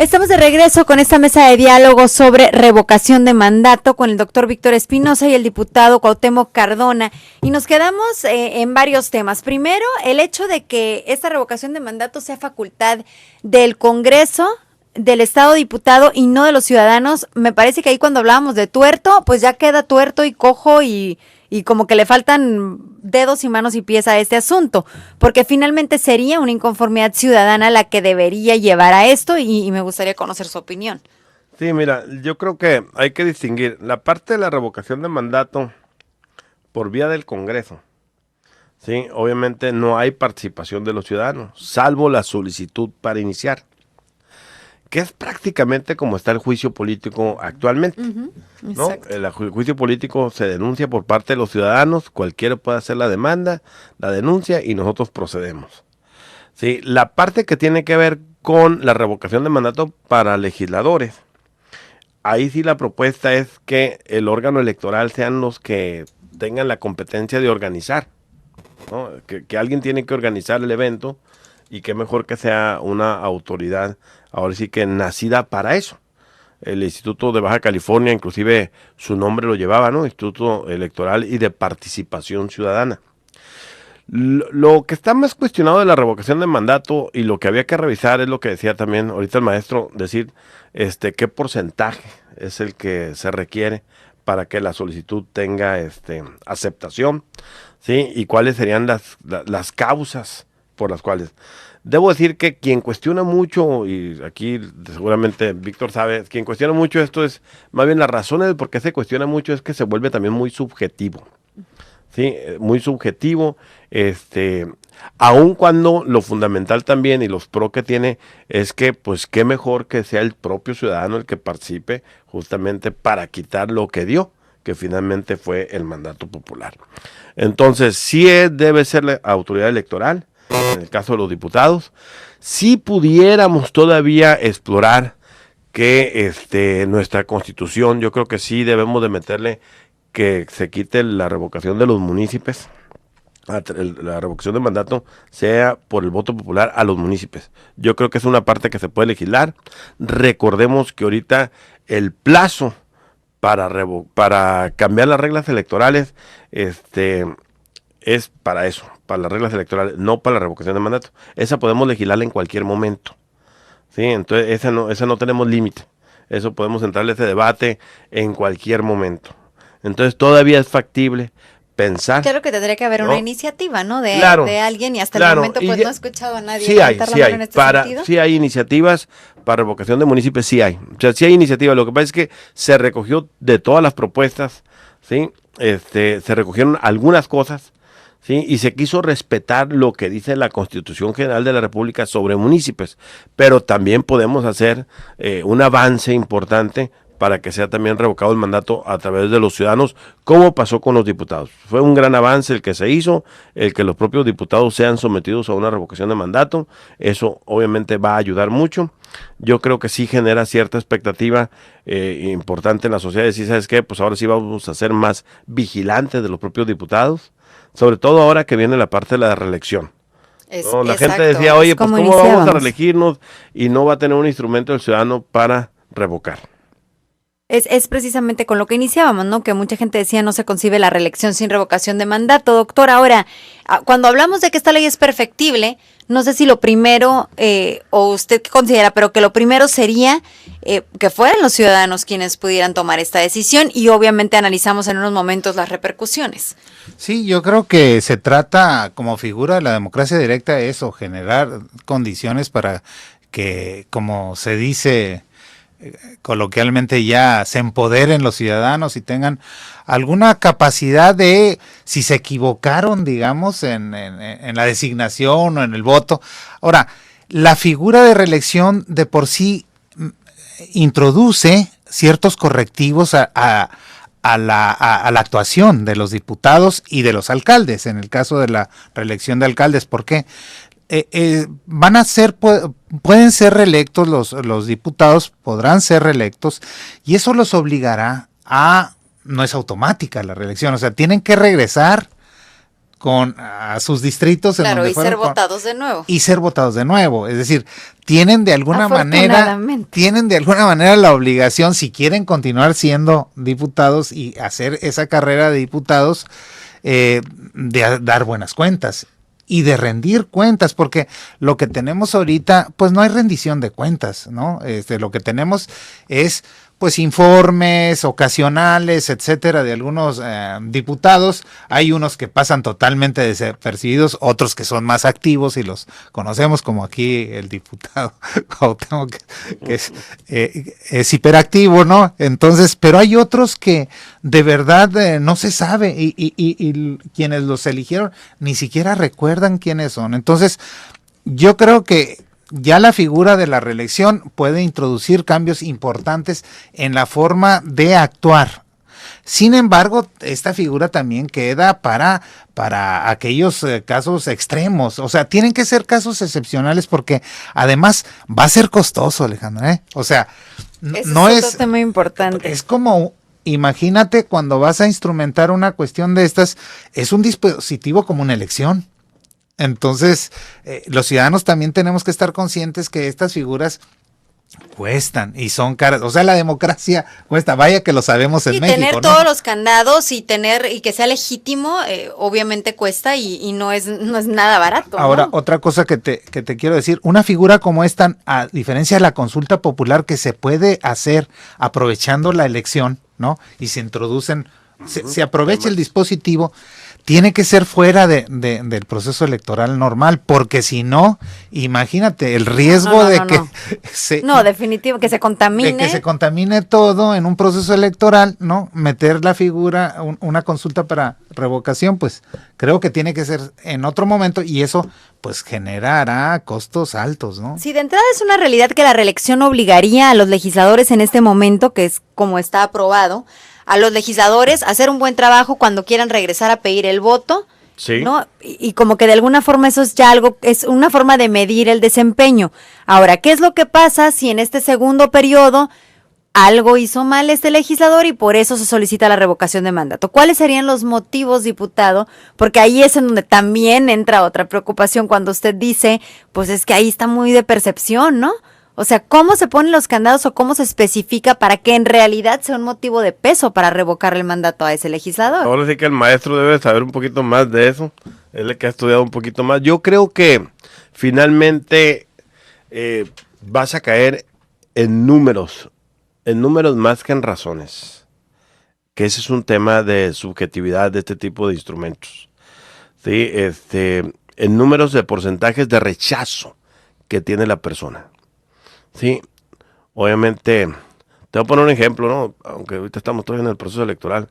Estamos de regreso con esta mesa de diálogo sobre revocación de mandato con el doctor Víctor Espinosa y el diputado Cuauhtémoc Cardona. Y nos quedamos en varios temas. Primero, el hecho de que esta revocación de mandato sea facultad del Congreso, del Estado diputado y no de los ciudadanos. Me parece que ahí cuando hablábamos de tuerto, pues ya queda tuerto y cojo y como que le faltan dedos y manos y pies a este asunto, porque finalmente sería una inconformidad ciudadana la que debería llevar a esto y me gustaría conocer su opinión. Sí, mira, yo creo que hay que distinguir la parte de la revocación de mandato por vía del Congreso. Sí, obviamente no hay participación de los ciudadanos, salvo la solicitud para iniciar, que es prácticamente como está el juicio político actualmente, ¿no? El juicio político se denuncia por parte de los ciudadanos, cualquiera puede hacer la demanda, la denuncia y nosotros procedemos. Sí, la parte que tiene que ver con la revocación de mandato para legisladores, ahí sí la propuesta es que el órgano electoral sean los que tengan la competencia de organizar, ¿no? Que alguien tiene que organizar el evento y qué mejor que sea una autoridad, ahora sí que nacida para eso. El Instituto de Baja California, inclusive su nombre lo llevaba, ¿no? Instituto Electoral y de Participación Ciudadana. Lo que está más cuestionado de la revocación de mandato y lo que había que revisar es lo que decía también ahorita el maestro, decir qué porcentaje es el que se requiere para que la solicitud tenga aceptación, ¿sí? Y cuáles serían las causas por las cuales. Debo decir que quien cuestiona mucho, y aquí seguramente Víctor sabe, quien cuestiona mucho esto es, más bien las razones de por qué se cuestiona mucho es que se vuelve también muy subjetivo, ¿sí? Muy subjetivo, aun cuando lo fundamental también y los pro que tiene es que, pues, qué mejor que sea el propio ciudadano el que participe justamente para quitar lo que dio, que finalmente fue el mandato popular. Entonces, sí debe ser la autoridad electoral, en el caso de los diputados. Si pudiéramos todavía explorar que nuestra constitución, yo creo que sí debemos de meterle que se quite la revocación de los municipios, la revocación de mandato sea por el voto popular a los municipios. Yo creo que es una parte que se puede legislar. Recordemos que ahorita el plazo para cambiar las reglas electorales es para eso, para las reglas electorales, no para la revocación de mandato. Esa podemos legislarla en cualquier momento, ¿sí? Entonces esa no tenemos límite. Eso podemos entrarle a ese debate en cualquier momento. Entonces todavía es factible pensar. Claro que tendría que haber, ¿no?, una iniciativa, ¿no? De alguien y hasta el momento pues no he escuchado a nadie levantar la mano en este sentido. Sí hay iniciativas para revocación de municipios, sí hay. O sea, sí hay iniciativas. Lo que pasa es que se recogió de todas las propuestas, ¿sí? Se recogieron algunas cosas, ¿sí? Y se quiso respetar lo que dice la Constitución General de la República sobre municipios, pero también podemos hacer un avance importante para que sea también revocado el mandato a través de los ciudadanos, como pasó con los diputados. Fue un gran avance el que se hizo, el que los propios diputados sean sometidos a una revocación de mandato. Eso obviamente va a ayudar mucho. Yo creo que sí genera cierta expectativa importante en la sociedad. Y ¿sabes qué? Pues ahora sí vamos a ser más vigilantes de los propios diputados, sobre todo ahora que viene la parte de la reelección. ¿No? La gente decía, oye, pues ¿cómo vamos a reelegirnos? Y no va a tener un instrumento el ciudadano para revocar. Es precisamente con lo que iniciábamos, ¿no? Que mucha gente decía no se concibe la reelección sin revocación de mandato. Doctor, ahora, cuando hablamos de que esta ley es perfectible, no sé si lo primero, o usted qué considera, pero que lo primero sería que fueran los ciudadanos quienes pudieran tomar esta decisión y obviamente analizamos en unos momentos las repercusiones. Sí, yo creo que se trata como figura de la democracia directa eso, generar condiciones para que, como se dice coloquialmente, ya se empoderen los ciudadanos y tengan alguna capacidad de, si se equivocaron, digamos, en la designación o en el voto. Ahora, la figura de reelección de por sí introduce ciertos correctivos a la actuación de los diputados y de los alcaldes, en el caso de la reelección de alcaldes. ¿Por qué? Pueden ser reelectos los diputados, podrán ser reelectos, y eso los obligará no es automática la reelección, o sea, tienen que regresar a sus distritos. Claro, en donde y ser votados de nuevo. Y ser votados de nuevo. Es decir, tienen de alguna manera la obligación, si quieren continuar siendo diputados y hacer esa carrera de diputados, de dar buenas cuentas y de rendir cuentas, porque lo que tenemos ahorita, pues no hay rendición de cuentas, ¿no? Lo que tenemos es pues informes ocasionales, etcétera, de algunos diputados. Hay unos que pasan totalmente desapercibidos, otros que son más activos y los conocemos, como aquí el diputado Cuauhtémoc, que es hiperactivo, ¿no? Entonces, pero hay otros que de verdad no se sabe y quienes los eligieron ni siquiera recuerdan quiénes son. Entonces, yo creo que ya la figura de la reelección puede introducir cambios importantes en la forma de actuar. Sin embargo, esta figura también queda para aquellos casos extremos. O sea, tienen que ser casos excepcionales porque además va a ser costoso, Alejandra, ¿eh? O sea, no es otro tema importante. Es como, imagínate cuando vas a instrumentar una cuestión de estas, es un dispositivo como una elección. Entonces, los ciudadanos también tenemos que estar conscientes que estas figuras cuestan y son caras. O sea, la democracia cuesta, vaya que lo sabemos en México, tener ¿no? todos los candados y que sea legítimo, obviamente cuesta y no es nada barato. Ahora, ¿no? otra cosa que te quiero decir, una figura como esta, a diferencia de la consulta popular que se puede hacer aprovechando la elección, ¿no? Y se introducen, se aprovecha el dispositivo. Tiene que ser fuera del proceso electoral normal, porque si no, imagínate el riesgo definitivo, que se contamine. De que se contamine todo en un proceso electoral, ¿no? Meter la figura, una consulta para revocación, pues creo que tiene que ser en otro momento y eso pues generará costos altos, ¿no? Sí, de entrada es una realidad que la reelección obligaría a los legisladores en este momento, que es como está aprobado, a los legisladores a hacer un buen trabajo cuando quieran regresar a pedir el voto, sí, ¿no? Y como que de alguna forma eso es ya algo, es una forma de medir el desempeño. Ahora, ¿qué es lo que pasa si en este segundo periodo algo hizo mal este legislador y por eso se solicita la revocación de mandato? ¿Cuáles serían los motivos, diputado? Porque ahí es en donde también entra otra preocupación cuando usted dice, pues es que ahí está muy de percepción, ¿no? O sea, ¿cómo se ponen los candados o cómo se especifica para que en realidad sea un motivo de peso para revocar el mandato a ese legislador? Ahora sí que el maestro debe saber un poquito más de eso, él es el que ha estudiado un poquito más. Yo creo que finalmente vas a caer en números más que en razones, que ese es un tema de subjetividad de este tipo de instrumentos, ¿sí? En números de porcentajes de rechazo que tiene la persona. Sí, obviamente, te voy a poner un ejemplo, ¿no? Aunque ahorita estamos todavía en el proceso electoral,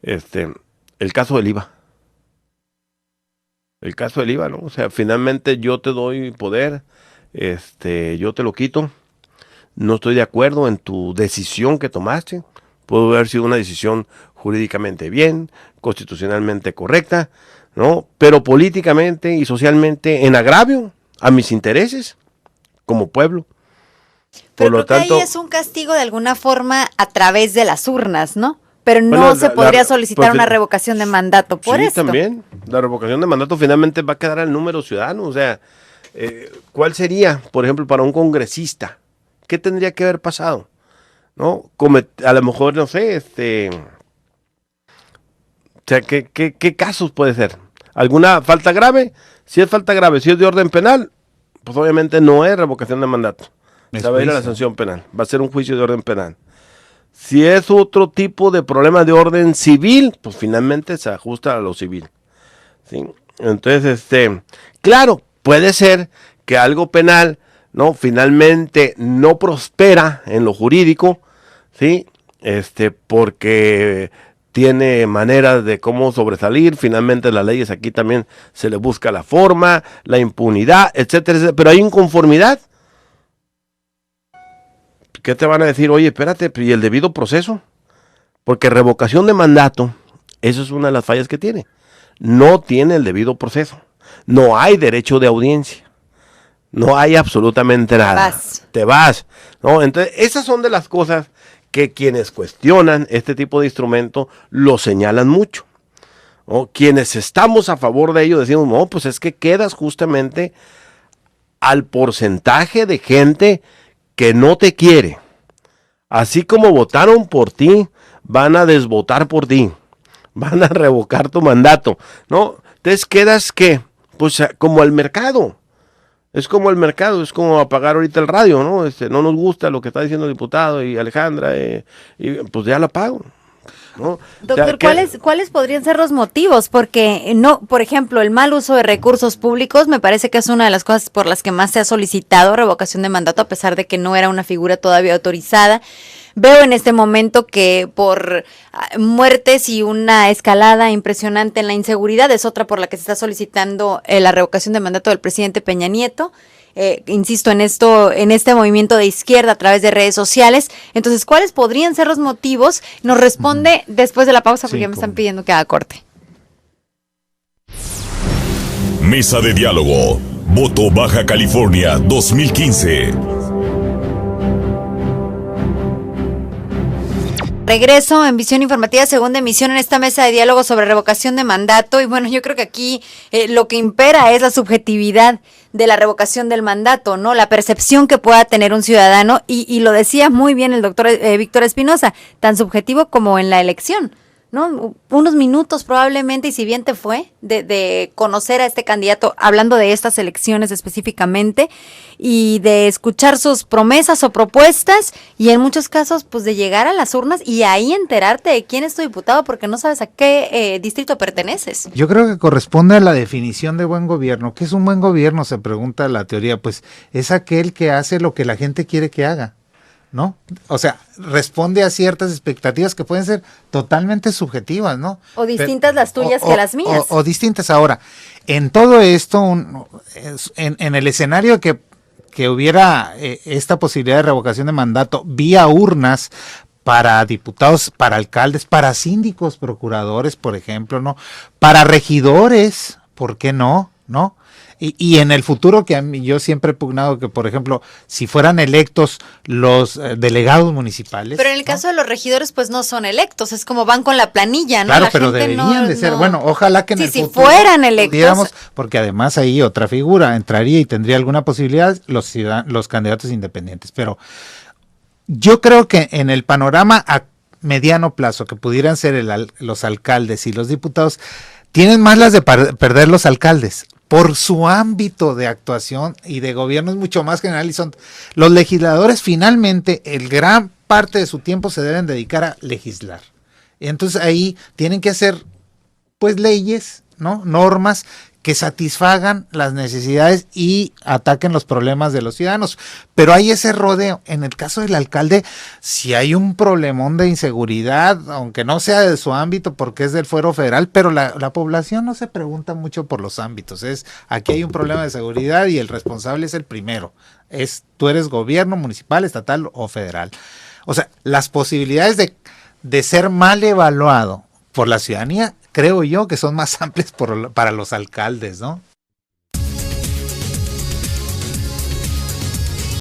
el caso del IVA. El caso del IVA, ¿no? O sea, finalmente yo te doy poder, yo te lo quito, no estoy de acuerdo en tu decisión que tomaste, puede haber sido una decisión jurídicamente bien, constitucionalmente correcta, ¿no? Pero políticamente y socialmente en agravio a mis intereses como pueblo. Pero creo que ahí es un castigo de alguna forma a través de las urnas, ¿no? Pero no se podría solicitar una revocación de mandato por esto. Sí, también. La revocación de mandato finalmente va a quedar al número ciudadano. O sea, ¿cuál sería, por ejemplo, para un congresista? ¿Qué tendría que haber pasado? ¿No? A lo mejor, no sé, o sea, ¿qué casos puede ser? ¿Alguna falta grave? Si es falta grave, si es de orden penal, pues obviamente no es revocación de mandato. Se va a ir a la sanción penal, va a ser un juicio de orden penal. Si es otro tipo de problema de orden civil, pues finalmente se ajusta a lo civil, ¿sí? Entonces, claro, puede ser que algo penal, ¿no? Finalmente no prospera en lo jurídico, ¿sí? Porque tiene maneras de cómo sobresalir, finalmente las leyes aquí también se le busca la forma, la impunidad, etcétera, etcétera, pero hay inconformidad. ¿Qué te van a decir? Oye, espérate, ¿y el debido proceso? Porque revocación de mandato, eso es una de las fallas que tiene. No tiene el debido proceso. No hay derecho de audiencia. No hay absolutamente nada. Te vas. ¿No? Entonces, esas son de las cosas que quienes cuestionan este tipo de instrumento lo señalan mucho. ¿no? Quienes estamos a favor de ello decimos, no, pues es que quedas justamente al porcentaje de gente que no te quiere. Así como votaron por ti, van a desvotar por ti, van a revocar tu mandato, ¿no? Entonces quedas, ¿qué? Pues como el mercado. Es como el mercado, es como apagar ahorita el radio, ¿no? No nos gusta lo que está diciendo el diputado y Alejandra, y pues ya lo apago, ¿no? Doctor, O sea, ¿cuáles podrían ser los motivos? Porque no, por ejemplo, el mal uso de recursos públicos me parece que es una de las cosas por las que más se ha solicitado revocación de mandato, a pesar de que no era una figura todavía autorizada. Veo en este momento que por muertes y una escalada impresionante en la inseguridad es otra por la que se está solicitando la revocación de mandato del presidente Peña Nieto. Insisto en esto, en este movimiento de izquierda a través de redes sociales. Entonces, ¿cuáles podrían ser los motivos? Nos responde después de la pausa porque me están pidiendo que haga corte. Mesa de diálogo. Voto Baja California 2015. Regreso en Visión Informativa, segunda emisión en esta mesa de diálogo sobre revocación de mandato. Y bueno, yo creo que aquí lo que impera es la subjetividad de la revocación del mandato, ¿no? La percepción que pueda tener un ciudadano, y lo decía muy bien el doctor Víctor Espinosa, tan subjetivo como en la elección, ¿no? Unos minutos probablemente, y si bien te fue, de conocer a este candidato, hablando de estas elecciones específicamente, y de escuchar sus promesas o propuestas, y en muchos casos, pues de llegar a las urnas y ahí enterarte de quién es tu diputado, porque no sabes a qué distrito perteneces. Yo creo que corresponde a la definición de buen gobierno. ¿Qué es un buen gobierno? Se pregunta la teoría. Pues es aquel que hace lo que la gente quiere que haga, ¿no? O sea, responde a ciertas expectativas que pueden ser totalmente subjetivas, ¿no? O distintas las tuyas que las mías. O distintas. Ahora, en todo esto, en el escenario que hubiera esta posibilidad de revocación de mandato vía urnas para diputados, para alcaldes, para síndicos, procuradores, por ejemplo, ¿no? Para regidores, ¿por qué no? ¿No? Y en el futuro, que a mí, yo siempre he pugnado que, por ejemplo, si fueran electos los delegados municipales. Pero en el caso de los regidores, pues no son electos, es como van con la planilla, ¿no? Claro, La pero gente deberían de ser. no. Bueno, ojalá que en el si futuro fueran electos. Porque además ahí otra figura entraría y tendría alguna posibilidad, los candidatos independientes. Pero yo creo que en el panorama a mediano plazo, que pudieran ser los alcaldes y los diputados, tienen más las de perder los alcaldes, por su ámbito de actuación y de gobierno es mucho más general, y son los legisladores finalmente, el gran parte de su tiempo se deben dedicar a legislar. Y entonces ahí tienen que hacer pues leyes, ¿no? Normas que satisfagan las necesidades y ataquen los problemas de los ciudadanos. Pero hay ese rodeo. En el caso del alcalde, si hay un problemón de inseguridad, aunque no sea de su ámbito porque es del fuero federal, pero la población no se pregunta mucho por los ámbitos. Aquí hay un problema de seguridad y el responsable es el primero. Tú eres gobierno municipal, estatal o federal. O sea, las posibilidades de ser mal evaluado por la ciudadanía, creo yo que son más amplias para los alcaldes, ¿no?